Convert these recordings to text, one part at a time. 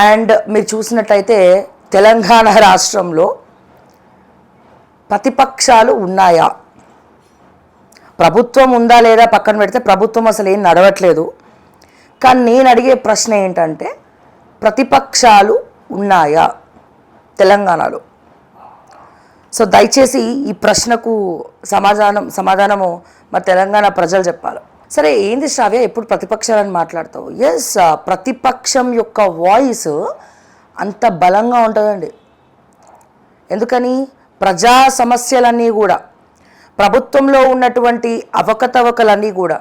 And మీరు చూసినట్లయితే తెలంగాణ రాష్ట్రంలో ప్రతిపక్షాలు ఉన్నాయా? ప్రభుత్వం ఉందా లేదా పక్కన పెడితే ప్రభుత్వం అసలు ఏం నడవట్లేదు. కానీ నేను అడిగే ప్రశ్న ఏంటంటే ప్రతిపక్షాలు ఉన్నాయా తెలంగాణలో? సో దయచేసి ఈ ప్రశ్నకు సమాధానము మరి తెలంగాణ ప్రజలు చెప్పాలి. సరే, ఏంది శ్రావ్య ఎప్పుడు ప్రతిపక్షాలని మాట్లాడతావు? ఎస్, ప్రతిపక్షం యొక్క వాయిస్ అంత బలంగా ఉంటుందండి. ఎందుకని? ప్రజా సమస్యలన్నీ కూడా, ప్రభుత్వంలో ఉన్నటువంటి అవకతవకలన్నీ కూడా,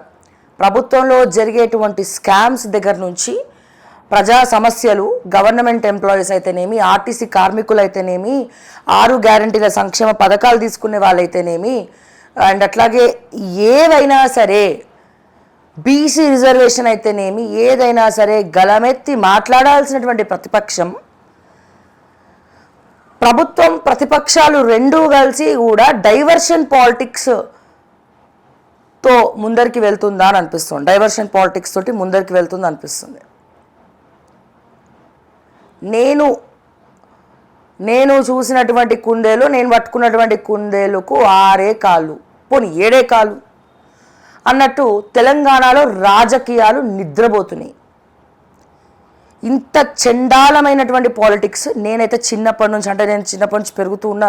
ప్రభుత్వంలో జరిగేటువంటి స్కామ్స్ దగ్గర నుంచి ప్రజా సమస్యలు, గవర్నమెంట్ ఎంప్లాయీస్ అయితేనేమి, ఆర్టీసీ కార్మికులు అయితేనేమి, 6 గ్యారంటీల సంక్షేమ పథకాలు తీసుకునే వాళ్ళైతేనేమి, అండ్ అట్లాగే ఏవైనా సరే, బీసీ రిజర్వేషన్ అయితేనేమి, ఏదైనా సరే గలమెత్తి మాట్లాడాల్సినటువంటి ప్రతిపక్షం, ప్రభుత్వం ప్రతిపక్షాలు రెండూ కలిసి కూడా డైవర్షన్ పాలిటిక్స్తో ముందరికి వెళ్తుందా అని అనిపిస్తుంది. డైవర్షన్ పాలిటిక్స్ తోటి ముందరికి వెళ్తుంది అనిపిస్తుంది. నేను చూసినటువంటి కుందేలు, నేను పట్టుకున్నటువంటి కుందేలుకు 6 కాళ్ళు, పోనీ 7 కాళ్ళు అన్నట్టు తెలంగాణలో రాజకీయాలు నిద్రపోతున్నాయి. ఇంత చండాలమైనటువంటి పాలిటిక్స్ నేనైతే చిన్నప్పటి నుంచి, అంటే నేను చిన్నప్పటి నుంచి పెరుగుతూ ఉన్న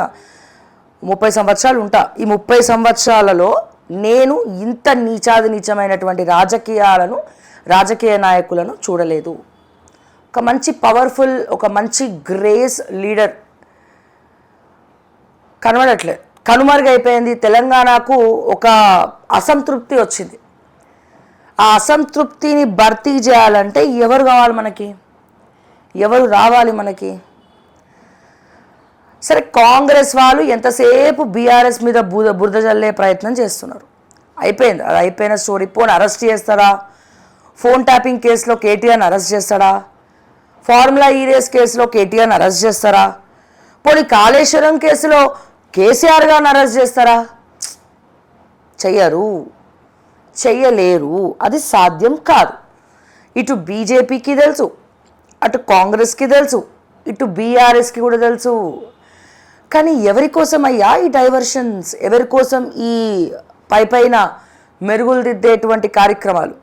30 సంవత్సరాలు ఉంటా. ఈ 30 సంవత్సరాలలో నేను ఇంత నీచమైనటువంటి రాజకీయ నాయకులను చూడలేదు. ఒక మంచి పవర్ఫుల్, ఒక మంచి గ్రేస్ లీడర్ కనబడట్లేదు, కనుమరుగైపోయింది. తెలంగాణకు ఒక అసంతృప్తి వచ్చింది. ఆ అసంతృప్తిని భర్తీ చేయాలంటే ఎవరు కావాలి మనకి? ఎవరు రావాలి మనకి? సరే, కాంగ్రెస్ వాళ్ళు ఎంతసేపు బీఆర్ఎస్ మీద బురద జల్లే ప్రయత్నం చేస్తున్నారు. అయిపోయింది, అది అయిపోయిన స్టోరీ. పోనీ అరెస్ట్ చేస్తారా? ఫోన్ ట్యాపింగ్ కేసులో కేటీఆర్ని అరెస్ట్ చేస్తారా? ఫార్ములా ఈ రేస్ కేసులో కేటీఆర్ని అరెస్ట్ చేస్తారా? పోనీ కాళేశ్వరం కేసులో కేసీఆర్ గారిని అరెస్ట్ చేస్తారా? చెయ్యలేరు. అది సాధ్యం కాదు. ఇటు బీజేపీకి తెలుసు, అటు కాంగ్రెస్కి తెలుసు, ఇటు బీఆర్ఎస్కి కూడా తెలుసు. కానీ ఎవరి కోసం అయ్యా ఈ డైవర్షన్స్? ఎవరి కోసం ఈ పైన మెరుగులు దిద్దేటువంటి కార్యక్రమాలు?